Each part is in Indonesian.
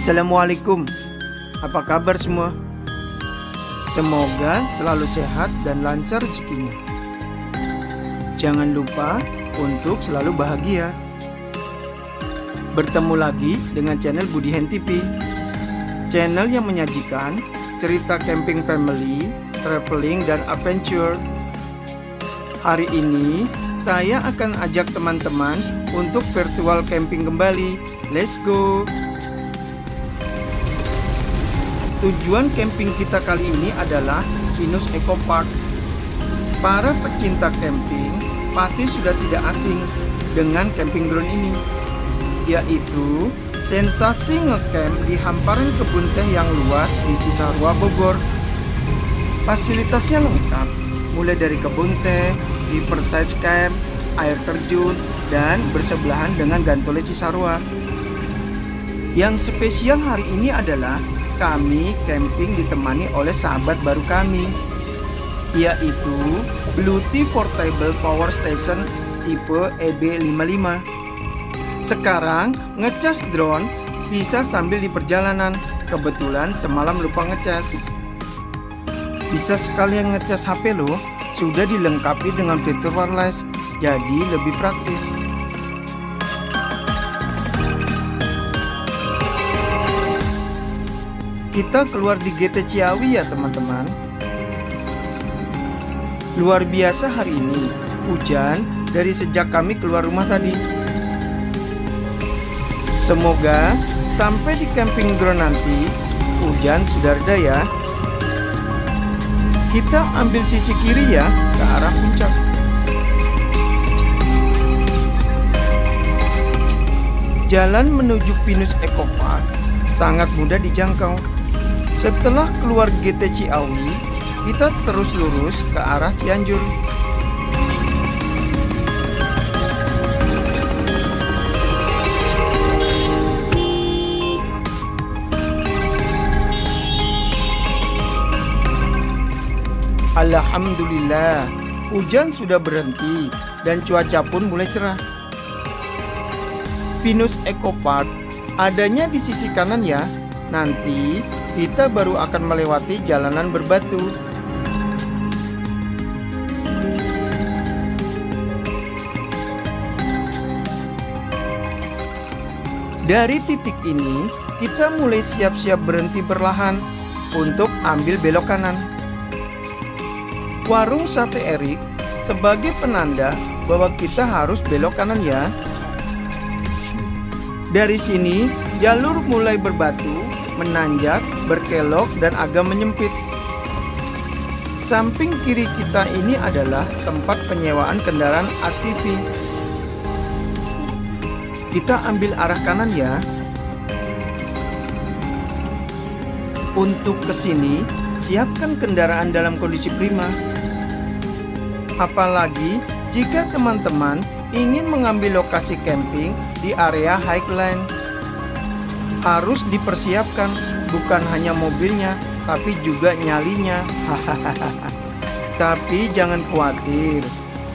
Assalamualaikum. Apa kabar semua? Semoga selalu sehat dan lancar rezekinya. Jangan lupa untuk selalu bahagia. Bertemu lagi dengan channel Budi Hen TV, channel yang menyajikan cerita camping family, traveling, dan adventure. Hari ini saya akan ajak teman-teman untuk virtual camping kembali. Let's go! Tujuan camping kita kali ini adalah Pinus Eco Park. Para pecinta camping pasti sudah tidak asing dengan camping ground ini, yaitu sensasi ngecamp di hamparan kebun teh yang luas di Cisarua, Bogor. Fasilitasnya lengkap, mulai dari kebun teh, riverside camp, air terjun, dan bersebelahan dengan Gantole Cisarua. Yang spesial hari ini adalah kami camping ditemani oleh sahabat baru kami, yaitu Bluetooth Portable Power Station tipe EB55. Sekarang ngecas drone bisa sambil di perjalanan. Kebetulan semalam lupa ngecas. Bisa sekalian ngecas HP loh. Sudah dilengkapi dengan fitur wireless, jadi lebih praktis. Kita keluar di GT Ciawi ya teman-teman. Luar biasa hari ini, hujan dari sejak kami keluar rumah tadi. Semoga sampai di camping ground nanti hujan sudah reda ya. Kita ambil sisi kiri ya, ke arah puncak. Jalan menuju Pinus Eco Park sangat mudah dijangkau. Setelah keluar GT Ciawi, kita terus lurus ke arah Cianjur. Alhamdulillah, hujan sudah berhenti dan cuaca pun mulai cerah. Pinus Eco Park adanya di sisi kanan ya. Nanti kita baru akan melewati jalanan berbatu. Dari titik ini, kita mulai siap-siap berhenti perlahan untuk ambil belok kanan. Warung Sate Erik sebagai penanda bahwa kita harus belok kanan ya. Dari sini, jalur mulai berbatu, menanjak, berkelok, dan agak menyempit. Samping kiri kita ini adalah tempat penyewaan kendaraan ATV. Kita ambil arah kanan ya. Untuk kesini, siapkan kendaraan dalam kondisi prima. Apalagi jika teman-teman ingin mengambil lokasi camping di area Highland. Harus dipersiapkan, bukan hanya mobilnya, tapi juga nyalinya. Tapi jangan khawatir,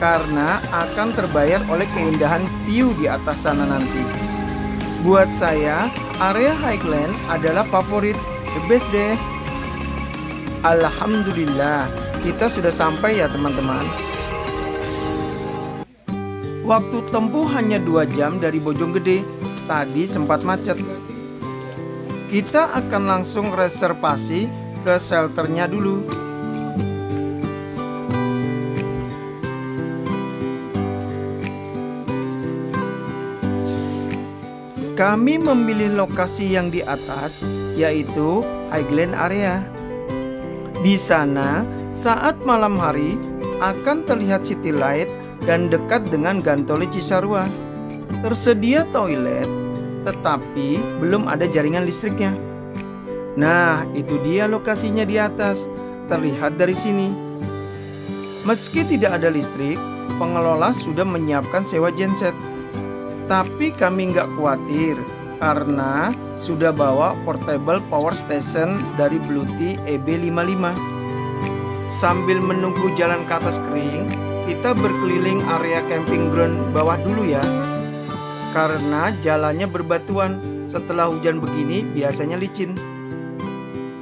karena akan terbayar oleh keindahan view di atas sana nanti. Buat saya, area Highland adalah favorit, the best deh. Alhamdulillah, kita sudah sampai ya teman-teman. Waktu tempuh hanya 2 jam dari Bojonggede. Tadi sempat macet. Kita akan langsung reservasi ke shelternya dulu. Kami memilih lokasi yang di atas, yaitu Highland area. Di sana, saat malam hari akan terlihat city light dan dekat dengan Gantole Cisarua. Tersedia toilet, tetapi belum ada jaringan listriknya. Nah, itu dia lokasinya di atas, terlihat dari sini. Meski tidak ada listrik, pengelola sudah menyiapkan sewa genset. Tapi kami nggak khawatir, karena sudah bawa portable power station dari Bluetooth EB55. Sambil menunggu jalan ke atas kering, kita berkeliling area camping ground bawah dulu ya. Karena jalannya berbatuan, setelah hujan begini biasanya licin.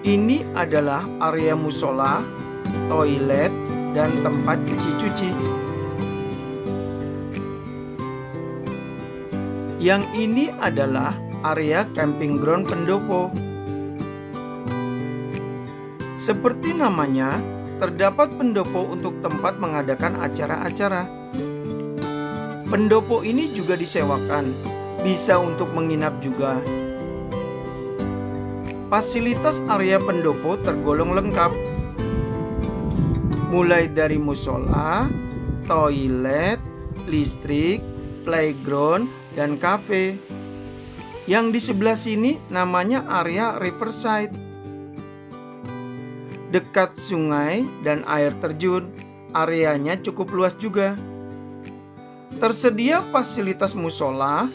Ini adalah area musola, toilet, dan tempat cuci-cuci. Yang ini adalah area camping ground pendopo. Seperti namanya, terdapat pendopo untuk tempat mengadakan acara-acara. Pendopo ini juga disewakan, bisa untuk menginap juga. Fasilitas area pendopo tergolong lengkap, mulai dari musola, toilet, listrik, playground, dan kafe. Yang di sebelah sini namanya area riverside. Dekat sungai dan air terjun, areanya cukup luas juga. Tersedia fasilitas musola,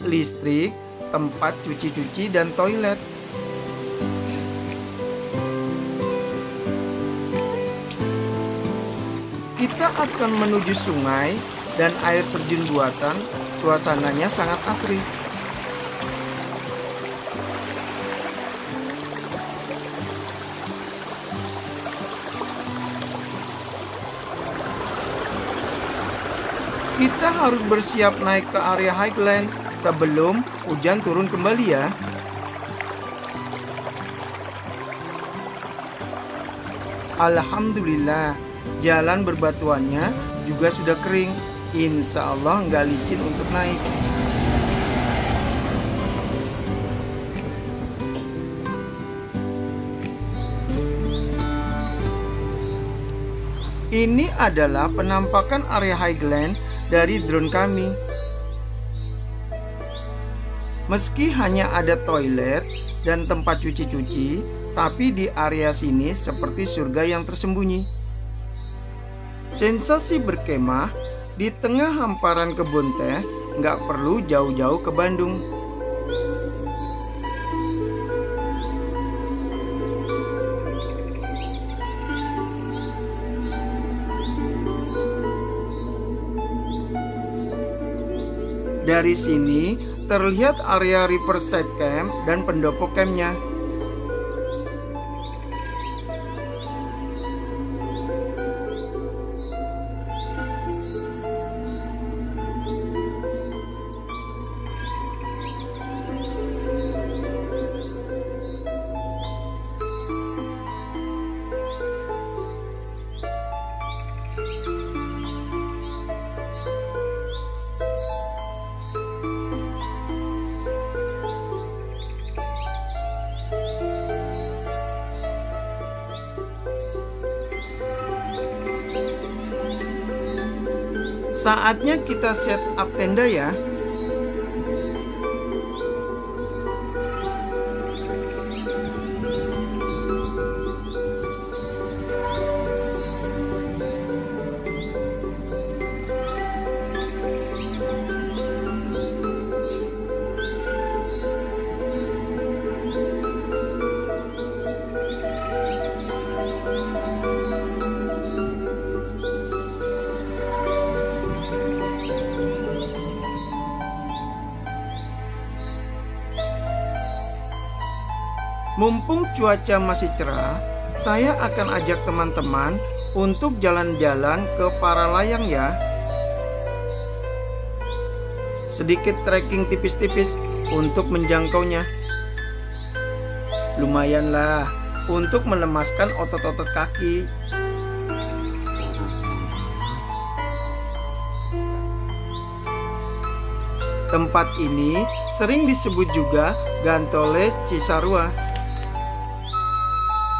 listrik, tempat cuci-cuci, dan toilet. Kita akan menuju sungai dan air terjun buatan. Suasananya sangat asri. Kita harus bersiap naik ke area highland sebelum hujan turun kembali ya. Alhamdulillah, jalan berbatuannya juga sudah kering. Insya Allah nggak licin untuk naik. Ini adalah penampakan area highland dari drone kami. Meski hanya ada toilet dan tempat cuci-cuci, tapi di area sini seperti surga yang tersembunyi. Sensasi berkemah di tengah hamparan kebun teh, nggak perlu jauh-jauh ke Bandung. Dari sini terlihat area Riverside Camp dan pendopo campnya. Saatnya kita set up tenda ya. Mumpung cuaca masih cerah, saya akan ajak teman-teman untuk jalan-jalan ke Paralayang ya. Sedikit trekking tipis-tipis untuk menjangkaunya. Lumayanlah untuk melemaskan otot-otot kaki. Tempat ini sering disebut juga Gantole Cisarua.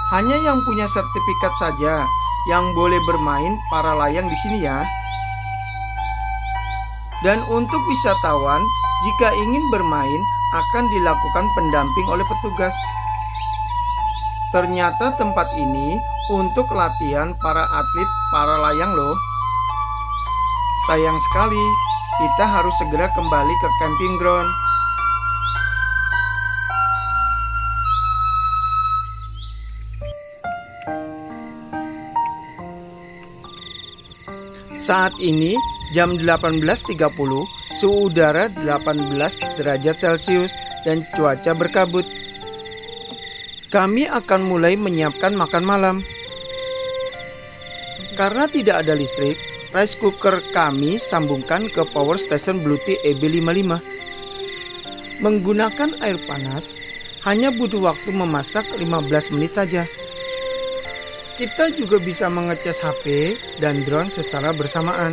Hanya yang punya sertifikat saja yang boleh bermain paralayang di sini ya. Dan untuk wisatawan, jika ingin bermain akan dilakukan pendamping oleh petugas. Ternyata tempat ini untuk latihan para atlet paralayang loh. Sayang sekali, kita harus segera kembali ke camping ground. Saat ini jam 18.30, suhu udara 18 derajat Celcius dan cuaca berkabut. Kami akan mulai menyiapkan makan malam. Karena tidak ada listrik, rice cooker kami sambungkan ke power station Bluetooth EB55. Menggunakan air panas, hanya butuh waktu memasak 15 menit saja. Kita juga bisa mengecas HP dan drone secara bersamaan.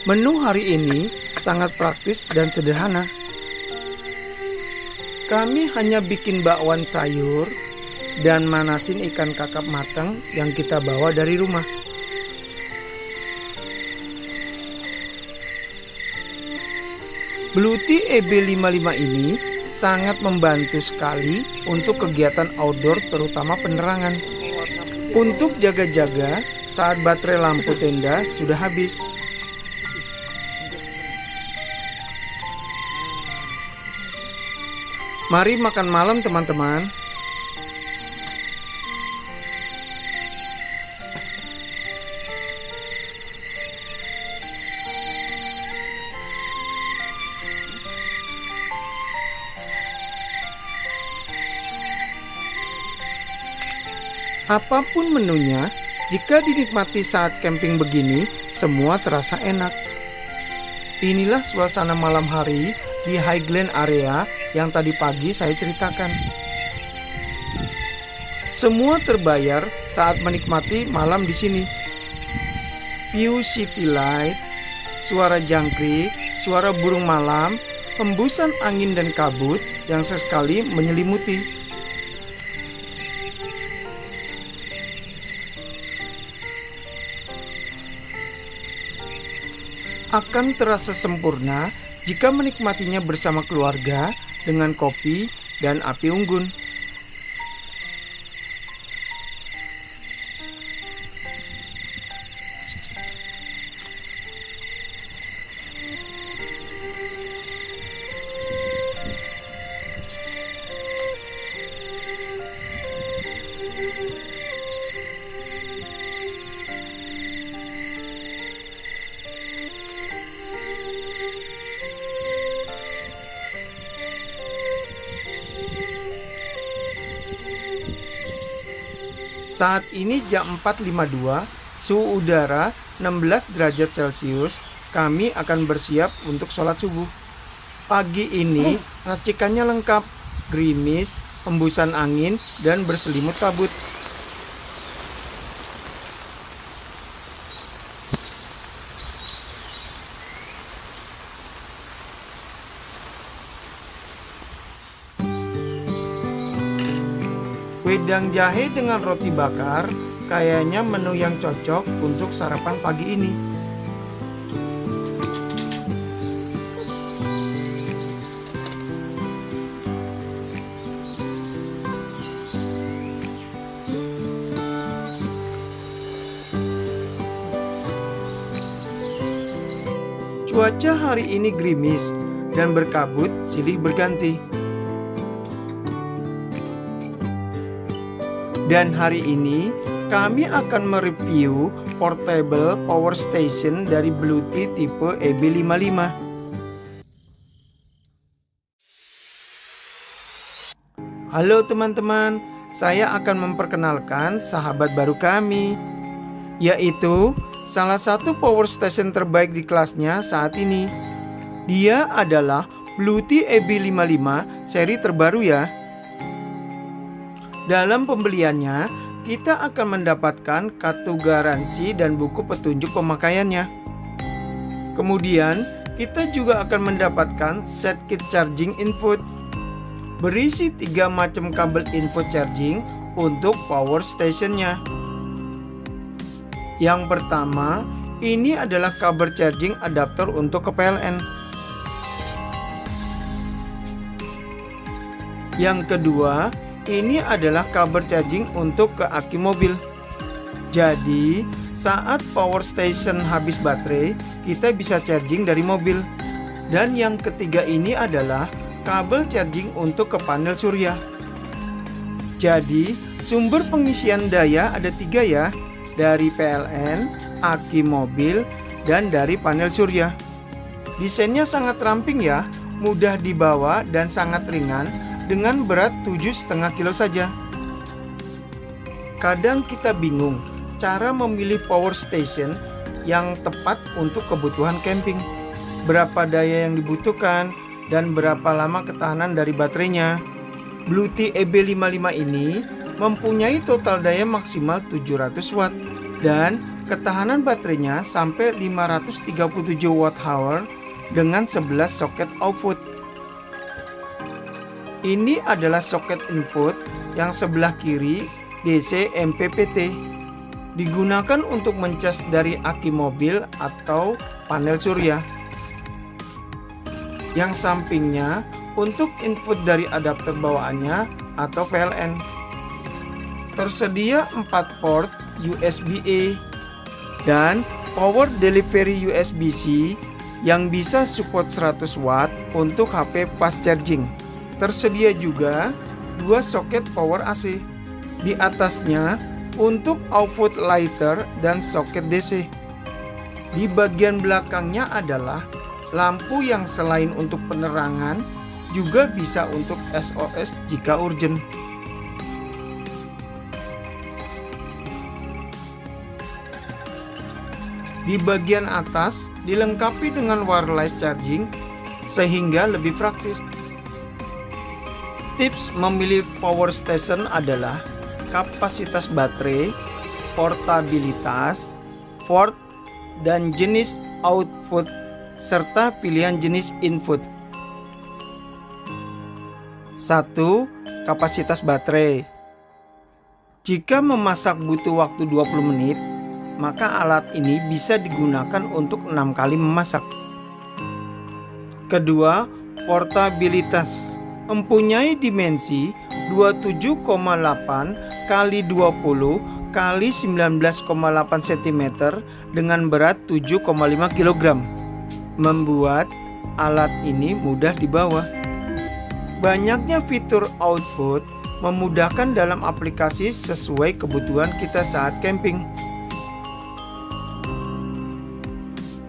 Menu hari ini sangat praktis dan sederhana. Kami hanya bikin bakwan sayur dan manasin ikan kakap matang yang kita bawa dari rumah. Bluetooth EB55 ini sangat membantu sekali untuk kegiatan outdoor, terutama penerangan. Untuk jaga-jaga saat baterai lampu tenda sudah habis. Mari makan malam teman-teman. Apapun menunya, jika dinikmati saat camping begini, semua terasa enak. Inilah suasana malam hari di Highland area yang tadi pagi saya ceritakan. Semua terbayar saat menikmati malam di sini. View city light, suara jangkrik, suara burung malam, hembusan angin dan kabut yang sesekali menyelimuti. Akan terasa sempurna jika menikmatinya bersama keluarga dengan kopi dan api unggun. Saat ini jam 4.52, suhu udara 16 derajat Celcius. Kami akan bersiap untuk sholat subuh. Pagi ini racikannya lengkap, gerimis, hembusan angin, dan berselimut kabut. Wedang jahe dengan roti bakar kayaknya menu yang cocok untuk sarapan pagi ini. Cuaca hari ini gerimis dan berkabut silih berganti. Dan hari ini kami akan mereview portable power station dari Bluetooth tipe EB55. Halo teman-teman, saya akan memperkenalkan sahabat baru kami, yaitu salah satu power station terbaik di kelasnya saat ini. Dia adalah Bluetooth EB55 seri terbaru ya. Dalam pembeliannya, kita akan mendapatkan kartu garansi dan buku petunjuk pemakaiannya. Kemudian, kita juga akan mendapatkan set kit charging input, berisi 3 macam kabel input charging untuk power stationnya. Yang pertama, ini adalah kabel charging adapter untuk ke PLN. Yang kedua, ini adalah kabel charging untuk ke aki mobil. Jadi, saat power station habis baterai, kita bisa charging dari mobil. Dan yang ketiga ini adalah kabel charging untuk ke panel surya. Jadi, sumber pengisian daya ada 3 ya, dari PLN, aki mobil, dan dari panel surya. Desainnya sangat ramping ya, mudah dibawa dan sangat ringan dengan berat 7,5 kilo saja. Kadang kita bingung cara memilih power station yang tepat untuk kebutuhan camping. Berapa daya yang dibutuhkan dan berapa lama ketahanan dari baterainya. Bluetooth EB55 ini mempunyai total daya maksimal 700 watt dan ketahanan baterainya sampai 537 Wh dengan 11 soket output. Ini adalah soket input yang sebelah kiri DC MPPT. Digunakan untuk mencas dari aki mobil atau panel surya. Yang sampingnya untuk input dari adapter bawaannya atau PLN. Tersedia 4 port USB-A dan power delivery USB-C yang bisa support 100 watt untuk HP fast charging. Tersedia juga 2 soket power AC. Di atasnya untuk output lighter dan soket DC. Di bagian belakangnya adalah lampu yang selain untuk penerangan juga bisa untuk SOS jika urgent. Di bagian atas dilengkapi dengan wireless charging sehingga lebih praktis. Tips memilih power station adalah kapasitas baterai, portabilitas, port, dan jenis output serta pilihan jenis input. 1. Kapasitas baterai. Jika memasak butuh waktu 20 menit, maka alat ini bisa digunakan untuk 6 kali memasak. Kedua, portabilitas. Mempunyai dimensi 27,8 kali 20 kali 19,8 cm dengan berat 7,5 kg. Membuat alat ini mudah dibawa. Banyaknya fitur output memudahkan dalam aplikasi sesuai kebutuhan kita saat camping.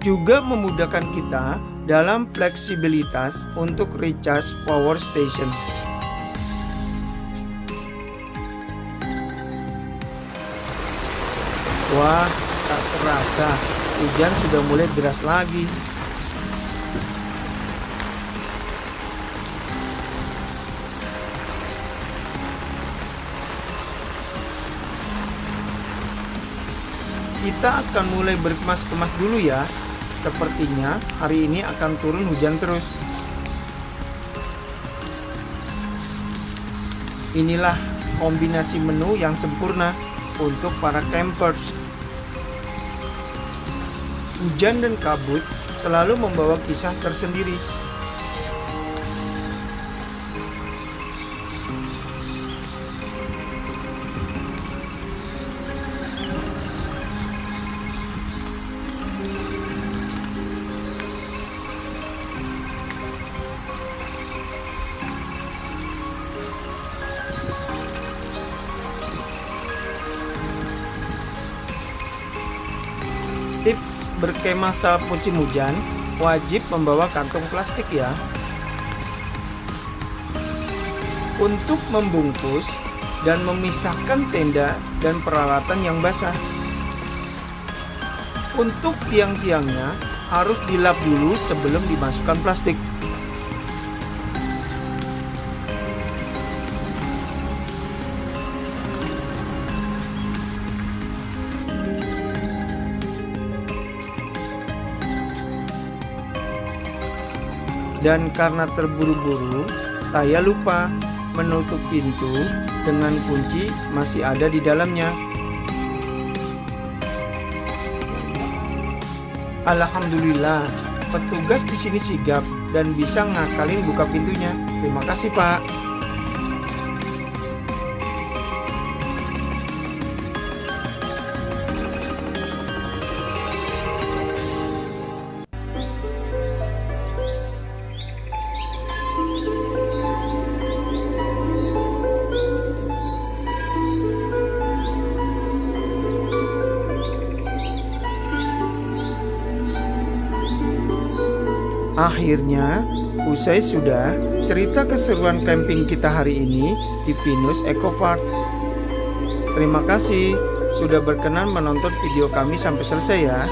Juga memudahkan kita dalam fleksibilitas untuk recharge power station. Wah, tak terasa hujan sudah mulai deras lagi. Kita akan mulai berkemas-kemas dulu ya. Sepertinya hari ini akan turun hujan terus. Inilah kombinasi menu yang sempurna untuk para campers. Hujan dan kabut selalu membawa kisah tersendiri. Tips berkemah saat musim hujan, wajib membawa kantong plastik ya. Untuk membungkus dan memisahkan tenda dan peralatan yang basah. Untuk tiang-tiangnya harus dilap dulu sebelum dimasukkan plastik. Dan karena terburu-buru, saya lupa menutup pintu dengan kunci masih ada di dalamnya. Alhamdulillah, petugas di sini sigap dan bisa ngakalin buka pintunya. Terima kasih, Pak. Akhirnya, usai sudah cerita keseruan camping kita hari ini di Pinus Eco Park. Terima kasih sudah berkenan menonton video kami sampai selesai ya.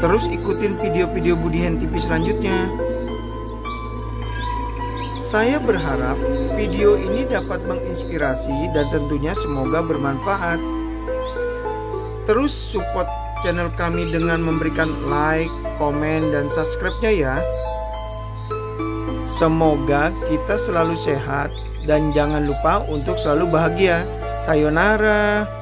Terus ikutin video-video Budi Hen TV selanjutnya. Saya berharap video ini dapat menginspirasi dan tentunya semoga bermanfaat. Terus support channel kami dengan memberikan like, komen, dan subscribe-nya ya. Semoga kita selalu sehat dan jangan lupa untuk selalu bahagia. Sayonara.